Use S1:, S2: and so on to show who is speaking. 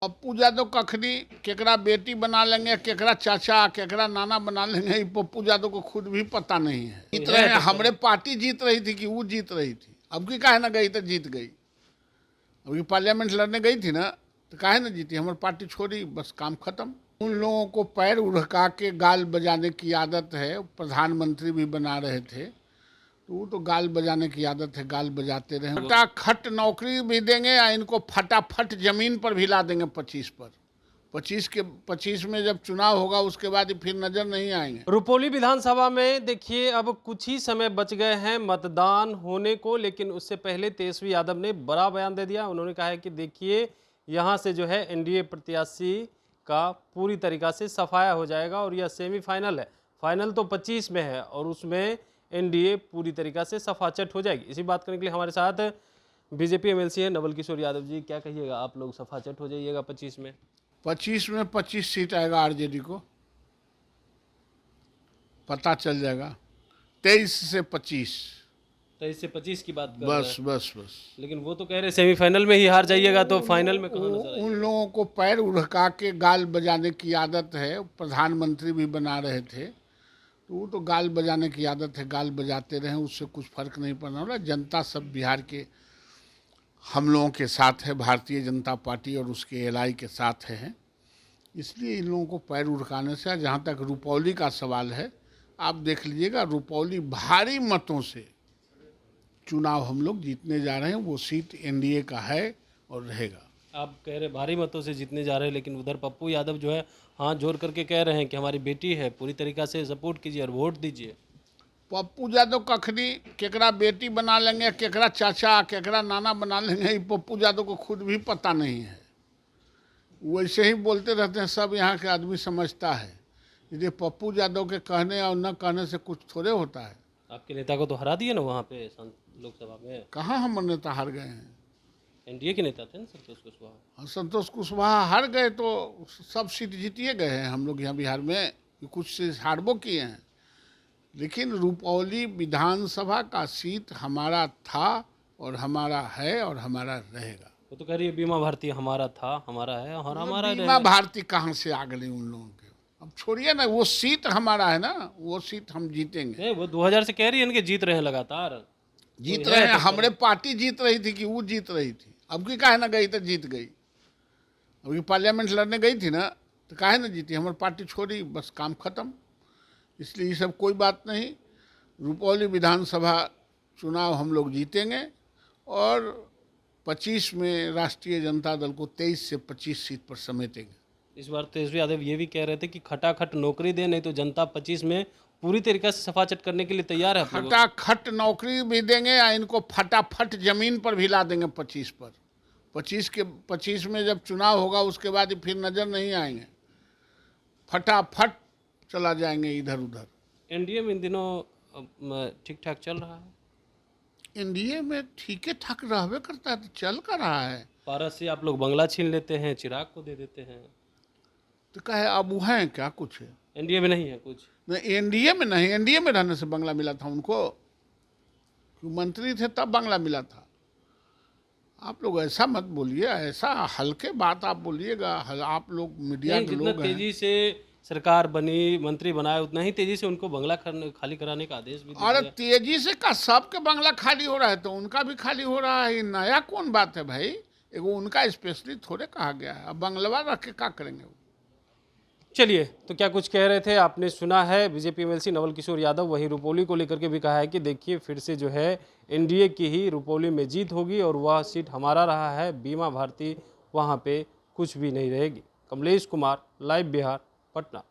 S1: पप्पू यादव कखनी केकरा बेटी बना लेंगे, केकरा चाचा, केकरा नाना बना लेंगे, ये पप्पू यादव को खुद भी पता नहीं है। जीत रहे हैं, हमारे पार्टी जीत रही थी कि वो जीत रही थी। अब की काहे ना गई तो जीत गई। अभी पार्लियामेंट लड़ने गई थी ना, तो काहे ना जीती। हमारी पार्टी छोड़ी, बस काम खत्म। उन लोगों को पैर उड़का के गाल बजाने की आदत है। प्रधानमंत्री भी बना रहे थे तो वो तो गाल बजाने की आदत है, गाल बजाते रहे। फटाखट नौकरी भी देंगे या इनको फटाफट जमीन पर भी ला देंगे 25 पर। 25 में जब चुनाव होगा उसके बाद फिर नजर नहीं आएंगे।
S2: रुपौली विधानसभा में देखिए अब कुछ ही समय बच गए हैं मतदान होने को, लेकिन उससे पहले तेजस्वी यादव ने बड़ा बयान दे दिया। उन्होंने कहा है कि देखिए यहाँ से जो है एनडीए प्रत्याशी का पूरी तरीका से सफाया हो जाएगा और यह सेमीफाइनल है। फाइनल तो 25 में है और उसमें एनडीए पूरी तरीका से सफाचट हो जाएगी। इसी बात करने के लिए हमारे साथ बीजेपी एमएलसी है नवल किशोर यादव जी। क्या कहिएगा, आप लोग सफाचट हो जाइएगा 25 में?
S1: 25 में 25 सीट आएगा आरजेडी को, पता चल जाएगा। 23 से 25।
S2: 23 से 25 की बात कर
S1: बस
S2: रहे हैं।
S1: बस।
S2: लेकिन वो तो कह रहे सेमीफाइनल में ही हार जाइएगा, तो फाइनल में कहाँ नजर
S1: उन लोगों को पैर उड़का के गाल बजाने की आदत है। प्रधानमंत्री भी बना रहे थे तो वो तो गाल बजाने की आदत है, गाल बजाते रहे, उससे कुछ फर्क नहीं पड़ने वाला। जनता सब बिहार के हम लोगों के साथ है, भारतीय जनता पार्टी और उसके एलआई के साथ है। इसलिए इन लोगों को पैर उड़काने से, जहाँ तक रुपौली का सवाल है, आप देख लीजिएगा रुपौली भारी मतों से चुनाव हम लोग जीतने जा रहे हैं। वो सीट एनडीए का है और रहेगा।
S2: आप कह रहे भारी मतों से जीतने जा रहे हैं, लेकिन उधर पप्पू यादव जो है हाथ जोड़ करके कह रहे हैं कि हमारी बेटी है, पूरी तरीका से सपोर्ट कीजिए और वोट दीजिए।
S1: पप्पू यादव कखनी केकरा बेटी बना लेंगे, केकरा चाचा, केकरा नाना बना लेंगे, ये पप्पू यादव को खुद भी पता नहीं है। वैसे ही बोलते रहते हैं, सब यहाँ के आदमी समझता है। ये पप्पू यादव के कहने और न कहने से कुछ थोड़े होता है।
S2: आपके नेता को तो हरा दिए ना वहाँ पे लोकसभा में।
S1: कहाँ हम नेता हार गए हैं?
S2: एनडीए के नेता थे ना संतोष कुशवाहा।
S1: संतोष कुशवाहा हार गए तो सब सीट जीतिए गए हैं हम लोग यहाँ बिहार में। कुछ सीट हारबो किए हैं, लेकिन रुपौली विधानसभा का सीट हमारा था और हमारा है और हमारा रहेगा।
S2: वो तो कह रही है बीमा भारती हमारा था, हमारा है और हमारा
S1: बीमा भारती कहाँ से आ गई उन लोगों के? अब छोड़िए ना, वो सीट हमारा है ना, वो सीट हम जीतेंगे।
S2: नहीं, वो 2000 से कह रही है इनके जीत रहे हैं लगातार।
S1: जीत रहे हैं, हमारे पार्टी जीत रही थी कि वो जीत रही थी। अब की काहे ना गई तो जीत गई। अभी पार्लियामेंट लड़ने गई थी ना, तो काहे ना जीती। हमारी पार्टी छोड़ी, बस काम खत्म। इसलिए ये सब कोई बात नहीं। रुपौली विधानसभा चुनाव हम लोग जीतेंगे और 25 में राष्ट्रीय जनता दल को 23 से 25 सीट पर समेटेंगे।
S2: इस बार तेजस्वी यादव ये भी कह रहे थे कि खटाखट नौकरी दे, नहीं तो जनता 25 में पूरी तरीके से सफाचट करने के लिए तैयार है।
S1: फटाखट नौकरी भी देंगे या इनको फटाफट जमीन पर भी ला देंगे 25 पर। 25 में जब चुनाव होगा उसके बाद फिर नजर नहीं आएंगे। फटाफट चला जाएंगे इधर उधर।
S2: एनडीए में इन दिनों ठीक ठाक चल रहा है।
S1: एनडीए में ठीक ठाक रहबे करता है, तो चल कर रहा है।
S2: पारस से आप लोग बंगला छीन लेते हैं, चिराग को दे देते हैं,
S1: तो कहे अब वो हैं क्या? कुछ है
S2: एनडीए में नहीं है कुछ?
S1: नहीं, एनडीए में नहीं। एनडीए में रहने से बंगला मिला था उनको, मंत्री थे तब बंगला मिला था। आप लोग ऐसा मत बोलिए, ऐसा हल्के बात आप बोलिएगा। आप लोग मीडिया के लोग हैं।
S2: तेजी से सरकार बनी, मंत्री बनाए, उतना ही तेजी से उनको बंगला खाली कराने का आदेश भी दिया।
S1: अरे तेजी से का सबके बंगला खाली हो रहा है तो उनका भी खाली हो रहा है। नया कौन बात है भाई? एगो उनका स्पेशली थोड़े कहा गया है। अब बंगलवा रख के क्या करेंगे वो?
S2: चलिए, तो क्या कुछ कह रहे थे आपने सुना है। बीजेपी एमएलसी नवल किशोर यादव वहीं रुपौली को लेकर के भी कहा है कि देखिए फिर से जो है एनडीए की ही रुपौली में जीत होगी और वह सीट हमारा रहा है। बीमा भारती वहां पे कुछ भी नहीं रहेगी। कमलेश कुमार, लाइव बिहार, पटना।